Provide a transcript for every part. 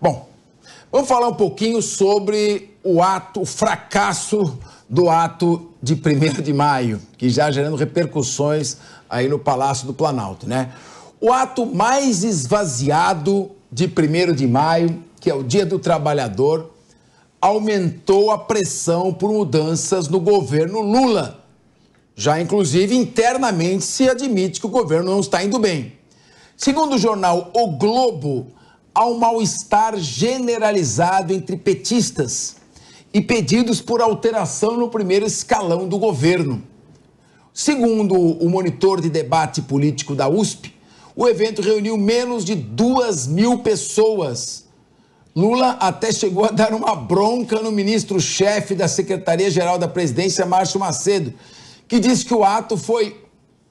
Bom, vamos falar um pouquinho sobre o fracasso do ato de 1º de maio, que já gerando repercussões aí no Palácio do Planalto, né? O ato mais esvaziado de 1º de maio, que é o Dia do Trabalhador, aumentou a pressão por mudanças no governo Lula. Já, inclusive, internamente se admite que o governo não está indo bem. Segundo o jornal O Globo, há um mal-estar generalizado entre petistas e pedidos por alteração no primeiro escalão do governo. Segundo o monitor de debate político da USP, o evento reuniu menos de 2.000 pessoas. Lula até chegou a dar uma bronca no ministro-chefe da Secretaria-Geral da Presidência, Márcio Macedo, que disse que o ato foi,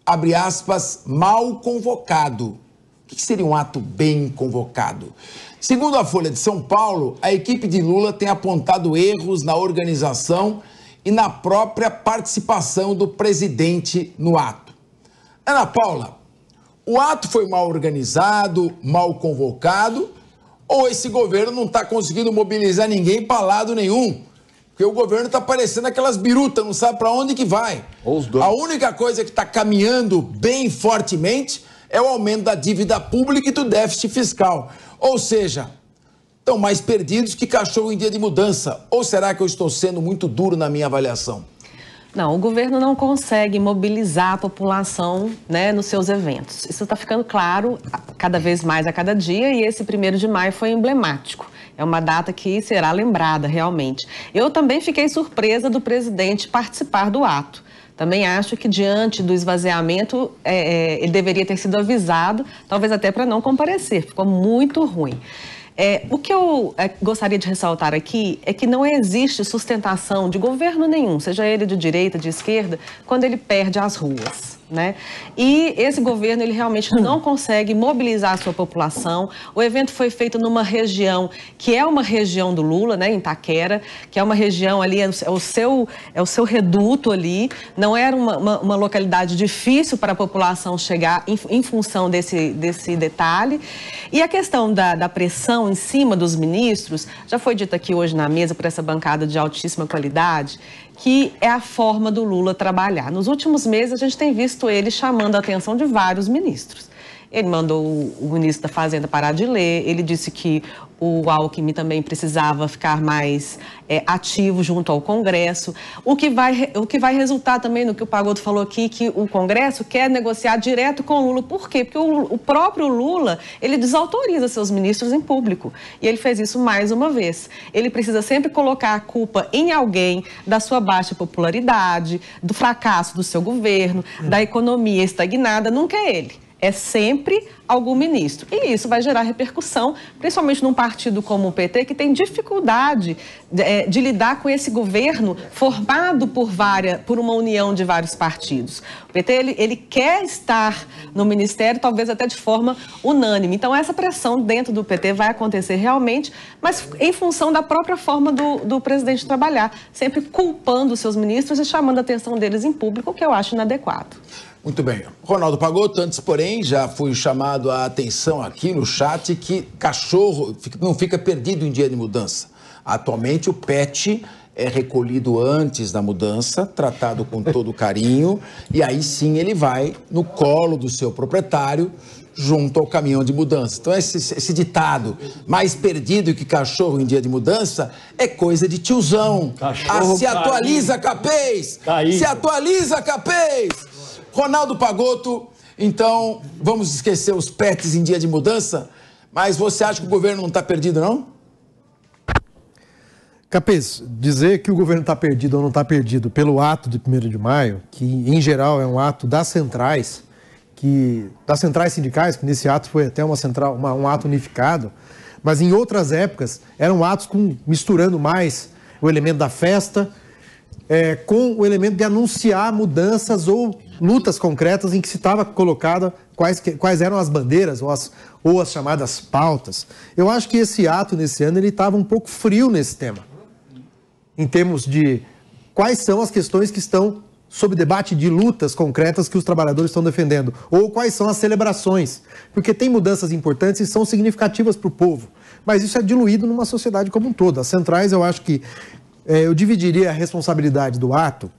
abre aspas, mal convocado. O que seria um ato bem convocado? Segundo a Folha de São Paulo, a equipe de Lula tem apontado erros na organização e na própria participação do presidente no ato. Ana Paula, o ato foi mal organizado, mal convocado, ou esse governo não está conseguindo mobilizar ninguém para lado nenhum? Porque o governo está parecendo aquelas birutas, não sabe para onde que vai. A única coisa que está caminhando bem fortemente é o aumento da dívida pública e do déficit fiscal. Ou seja, estão mais perdidos que cachorro em dia de mudança. Ou será que eu estou sendo muito duro na minha avaliação? Não, o governo não consegue mobilizar a população, né, nos seus eventos. Isso está ficando claro cada vez mais a cada dia e esse 1º de maio foi emblemático. É uma data que será lembrada realmente. Eu também fiquei surpresa do presidente participar do ato. Também acho que diante do esvaziamento, ele deveria ter sido avisado, talvez até para não comparecer. Ficou muito ruim. O que eu gostaria de ressaltar aqui é que não existe sustentação de governo nenhum, seja ele de direita, de esquerda, quando ele perde as ruas, né? E esse governo, ele realmente não consegue mobilizar a sua população. O evento foi feito numa região que é uma região do Lula, né, em Itaquera, que é uma região ali, é o seu reduto ali, não era uma localidade difícil para a população chegar em função desse detalhe. E a questão da pressão em cima dos ministros, já foi dito aqui hoje na mesa por essa bancada de altíssima qualidade, que é a forma do Lula trabalhar. Nos últimos meses, a gente tem visto ele chamando a atenção de vários ministros. Ele mandou o ministro da Fazenda parar de ler, ele disse que o Alckmin também precisava ficar mais ativo junto ao Congresso, o que vai resultar também no que o Pagotto falou aqui, que o Congresso quer negociar direto com o Lula. Por quê? Porque o próprio Lula, ele desautoriza seus ministros em público, e ele fez isso mais uma vez. Ele precisa sempre colocar a culpa em alguém da sua baixa popularidade, do fracasso do seu governo, da economia estagnada, nunca é ele. É sempre algum ministro. E isso vai gerar repercussão, principalmente num partido como o PT, que tem dificuldade de lidar com esse governo formado por uma união de vários partidos. O PT, ele quer estar no ministério, talvez até de forma unânime. Então, essa pressão dentro do PT vai acontecer realmente, mas em função da própria forma do presidente trabalhar, sempre culpando os seus ministros e chamando a atenção deles em público, o que eu acho inadequado. Muito bem. Ronaldo Pagotto, antes, porém, já fui chamado a atenção aqui no chat que cachorro não fica perdido em dia de mudança. Atualmente, o pet é recolhido antes da mudança, tratado com todo carinho, e aí sim ele vai no colo do seu proprietário, junto ao caminhão de mudança. Então, esse ditado, mais perdido que cachorro em dia de mudança, é coisa de tiozão. Se atualiza, capês! Se atualiza, capês! Ronaldo Pagotto, então, vamos esquecer os pets em dia de mudança? Mas você acha que o governo não está perdido, não? Capês, dizer que o governo está perdido ou não está perdido pelo ato de 1º de maio, que em geral é um ato das centrais sindicais, que nesse ato foi até um ato unificado, mas em outras épocas eram atos misturando mais o elemento da festa com o elemento de anunciar mudanças ou lutas concretas em que se estava colocada quais eram as bandeiras ou as chamadas pautas. Eu acho que esse ato, nesse ano, ele estava um pouco frio nesse tema, em termos de quais são as questões que estão sob debate de lutas concretas que os trabalhadores estão defendendo, ou quais são as celebrações, porque tem mudanças importantes e são significativas para o povo, mas isso é diluído numa sociedade como um todo. As centrais, eu acho que eu dividiria a responsabilidade do ato,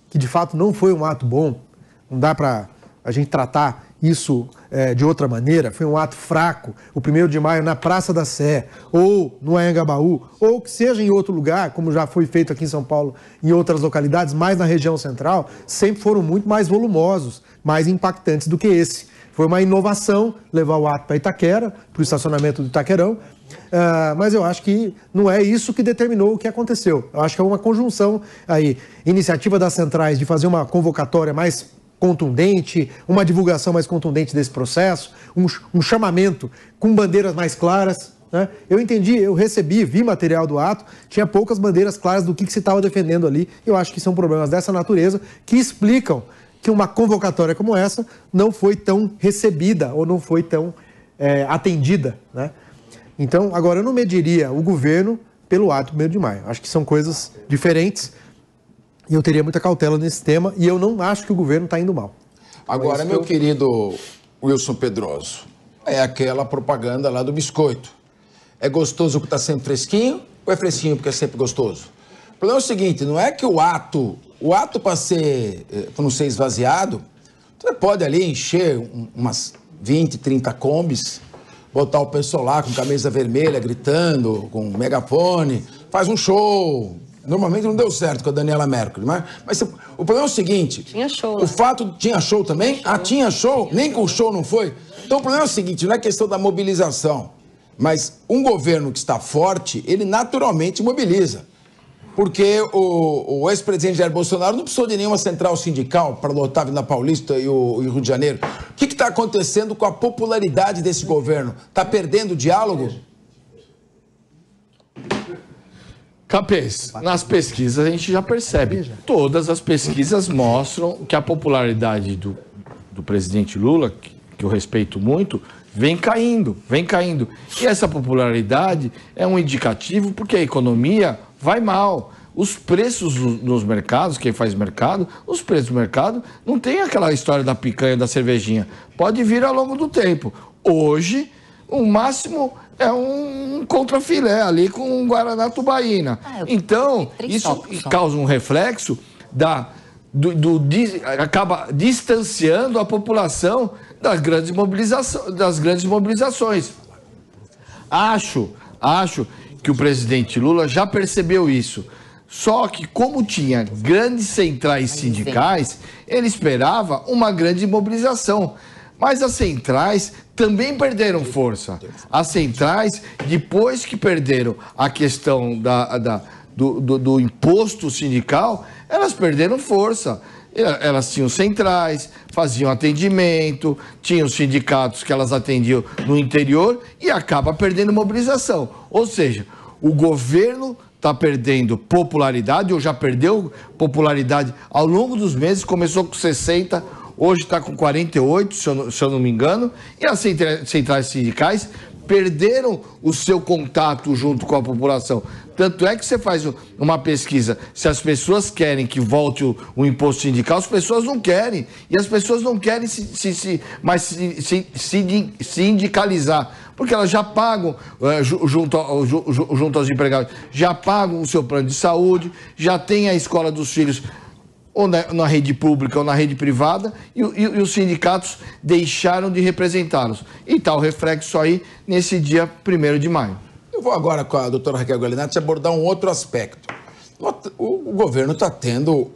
que de fato não foi um ato bom, não dá para a gente tratar isso de outra maneira, foi um ato fraco, o 1º de maio na Praça da Sé, ou no Anhangabaú, ou que seja em outro lugar, como já foi feito aqui em São Paulo, em outras localidades, mais na região central, sempre foram muito mais volumosos, mais impactantes do que esse. Foi uma inovação levar o ato para Itaquera, para o estacionamento do Itaquerão, mas eu acho que não é isso que determinou o que aconteceu. Eu acho que é uma conjunção aí, iniciativa das centrais de fazer uma convocatória mais contundente, uma divulgação mais contundente desse processo, um chamamento com bandeiras mais claras, né? Eu entendi, eu vi material do ato, tinha poucas bandeiras claras do que se estava defendendo ali. Eu acho que são problemas dessa natureza que explicam que uma convocatória como essa não foi tão recebida ou não foi tão atendida, né? Então, agora eu não mediria o governo pelo ato 1º de maio. Acho que são coisas diferentes. E eu teria muita cautela nesse tema, e eu não acho que o governo está indo mal. Agora, meu querido Wilson Pedroso, é aquela propaganda lá do biscoito. É gostoso porque está sempre fresquinho, ou é fresquinho porque é sempre gostoso? O problema é o seguinte, não é que o ato para não ser esvaziado, você pode ali encher umas 20, 30 combis, botar o pessoal lá com camisa vermelha, gritando, com megafone, faz um show. Normalmente não deu certo com a Daniela Mercury, mas o problema é o seguinte... Tinha show. O fato... Tinha show também? Tinha show? Nem com o show não foi? Então o problema é o seguinte, não é questão da mobilização, mas um governo que está forte, ele naturalmente mobiliza. Porque o ex-presidente Jair Bolsonaro não precisou de nenhuma central sindical para lotar a Avenida Paulista e o Rio de Janeiro. O que está acontecendo com a popularidade desse governo? Está perdendo o diálogo? Capês, nas pesquisas a gente já percebe. Todas as pesquisas mostram que a popularidade do presidente Lula, que eu respeito muito, vem caindo, vem caindo. E essa popularidade é um indicativo porque a economia vai mal. Os preços nos mercados, quem faz mercado, os preços do mercado não tem aquela história da picanha, da cervejinha. Pode vir ao longo do tempo. Hoje, o máximo é um contrafilé ali com um Guaraná Tubaína. Então, isso causa um reflexo acaba distanciando a população das grandes mobilizações. Acho que o presidente Lula já percebeu isso. Só que, como tinha grandes centrais sindicais, ele esperava uma grande mobilização. Mas as centrais também perderam força. As centrais, depois que perderam a questão do imposto sindical, elas perderam força. Elas tinham centrais, faziam atendimento, tinham sindicatos que elas atendiam no interior e acaba perdendo mobilização. Ou seja, o governo está perdendo popularidade, ou já perdeu popularidade ao longo dos meses, começou com 60%, hoje está com 48%, se eu não me engano, e as centrais sindicais perderam o seu contato junto com a população. Tanto é que você faz uma pesquisa, se as pessoas querem que volte o imposto sindical, as pessoas não querem. E as pessoas não querem se sindicalizar, porque elas já pagam, junto aos empregados, já pagam o seu plano de saúde, já tem a escola dos filhos, ou na rede pública ou na rede privada, e os sindicatos deixaram de representá-los. E está o reflexo aí nesse dia 1º de maio. Eu vou agora com a doutora Raquel Golinatti abordar um outro aspecto. O governo está tendo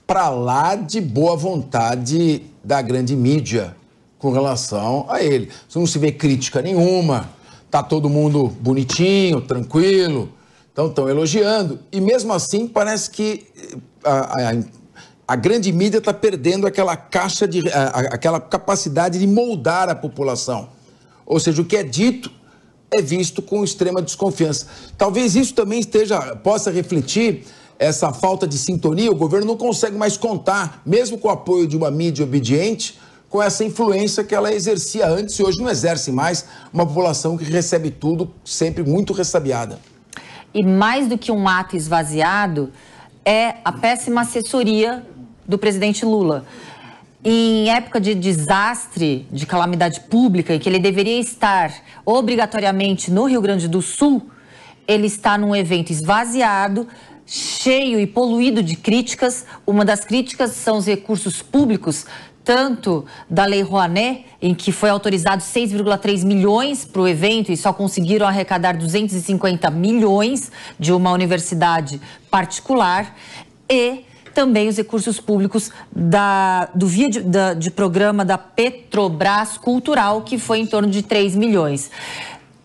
para lá de boa vontade da grande mídia com relação a ele. Você não se vê crítica nenhuma, está todo mundo bonitinho, tranquilo, estão elogiando. E mesmo assim parece que a grande mídia está perdendo aquela aquela capacidade de moldar a população. Ou seja, o que é dito é visto com extrema desconfiança. Talvez isso também possa refletir essa falta de sintonia. O governo não consegue mais contar, mesmo com o apoio de uma mídia obediente, com essa influência que ela exercia antes e hoje não exerce mais, uma população que recebe tudo sempre muito ressabiada. E mais do que um ato esvaziado, é a péssima assessoria do presidente Lula. Em época de desastre, de calamidade pública, em que ele deveria estar obrigatoriamente no Rio Grande do Sul, ele está num evento esvaziado, cheio e poluído de críticas. Uma das críticas são os recursos públicos, tanto da Lei Rouanet, em que foi autorizado 6,3 milhões para o evento e só conseguiram arrecadar 250 milhões de uma universidade particular, e também os recursos públicos de programa da Petrobras Cultural, que foi em torno de 3 milhões.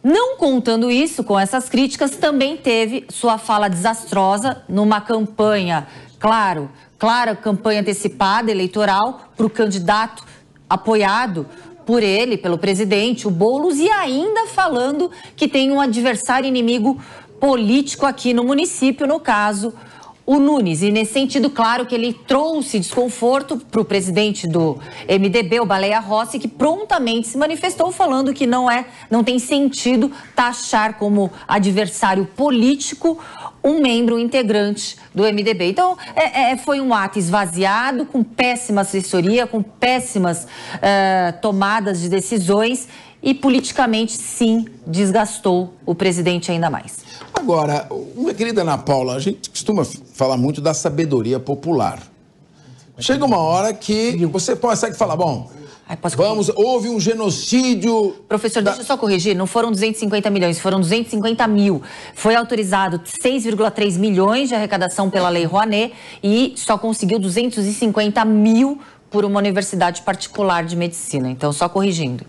Não contando isso, com essas críticas, também teve sua fala desastrosa numa campanha, clara campanha antecipada eleitoral para o candidato apoiado por ele, pelo presidente, o Boulos, e ainda falando que tem um adversário inimigo político aqui no município, no caso, o Nunes. E nesse sentido, claro que ele trouxe desconforto para o presidente do MDB, o Baleia Rossi, que prontamente se manifestou falando que não tem sentido taxar como adversário político um membro integrante do MDB. Então, foi um ato esvaziado, com péssima assessoria, com péssimas tomadas de decisões e politicamente, sim, desgastou o presidente ainda mais. Agora, minha querida Ana Paula, a gente costuma falar muito da sabedoria popular. Chega uma hora que você consegue falar, bom, houve um genocídio... Professor, deixa eu só corrigir, não foram 250 milhões, foram 250 mil. Foi autorizado 6,3 milhões de arrecadação pela Lei Rouanet e só conseguiu 250 mil por uma universidade particular de medicina. Então, só corrigindo.